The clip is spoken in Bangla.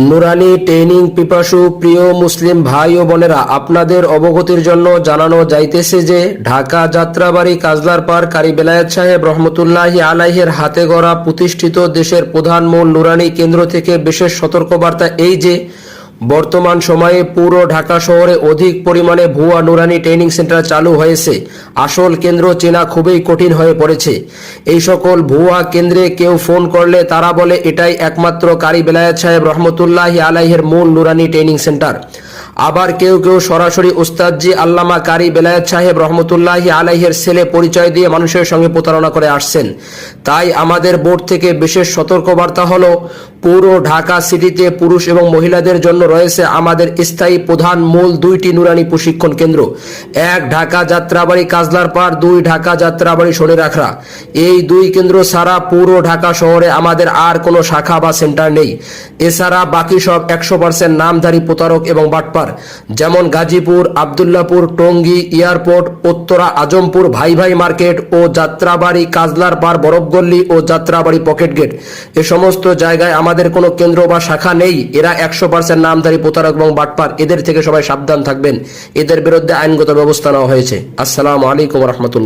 নুরানি ট্রেনিং পিপাসু প্রিয় মুসলিম ভাই ও বোনেরা, আপনাদের অবগতির জন্য জানানো যাইতেছে যে ঢাকা যাত্রাবাড়ি কাজলার পার কারি বেলায়েত সাহেব রহমতুল্লাহি আলাইহের হাতে গড়া প্রতিষ্ঠিত দেশের প্রধান মূল নুরানি কেন্দ্র থেকে বিশেষ সতর্কবার্তা এই যে বর্তমান সময়ে পুরো ঢাকা শহরে অধিক পরিমাণে ভুয়া নুরানি ট্রেনিং সেন্টার চালু হয়েছে। আসল কেন্দ্র চেনা খুবই কঠিন হয়ে পড়েছে। এই সকল ভুয়া কেন্দ্রে কেউ ফোন করলে তারা বলে এটাই একমাত্র কারি বেলায়েত সাহেব রহমতুল্লাহি আলাইহের মূল নুরানি ট্রেনিং সেন্টার। আবার কেউ কেউ সরাসরি উস্তাদজি আল্লামা কারি বেলায়েত সাহেব রহমতুল্লাহি আলাইহের ছেলে পরিচয় দিয়ে মানুষের সঙ্গে প্রতারণা করে আসছেন। তাই আমাদের বোর্ড থেকে বিশেষ সতর্কবার্তা হলো, পুরো ঢাকা সিটিতে পুরুষ এবং মহিলাদের জন্য রয়েছে আমাদের স্থায়ী প্রধান মূল দুইটি নুরানি প্রশিক্ষণ কেন্দ্র। এক ঢাকা যাত্রাবাড়ি কাজলার পার, দুই ঢাকা যাত্রাবাড়ি শনিরাখড়া। এই দুই কেন্দ্র ছাড়া পুরো ঢাকা শহরে আমাদের আর কোনো শাখা বা সেন্টার নেই। এছাড়া বাকি সব 100% নামধারী প্রতারক এবং বাটপার, যেমন গাজীপুর, আবদুল্লাপুর, টঙ্গী, এয়ারপোর্ট, উত্তরা, আজমপুর, ভাই ভাই মার্কেট ও যাত্রাবাড়ি কাজলার পার, বরফগল্লি ও যাত্রাবাড়ি পকেট গেট। এ সমস্ত জায়গায় আমাদের কোনো কেন্দ্র বা শাখা নেই। এরা 100% নামধারী প্রতারক এবং বাটপার। এদের থেকে সবাই সাবধান থাকবেন। এদের বিরুদ্ধে আইনগত ব্যবস্থা নেওয়া হয়েছে। আসসালামু আলাইকুম রহমতুল্লাহ।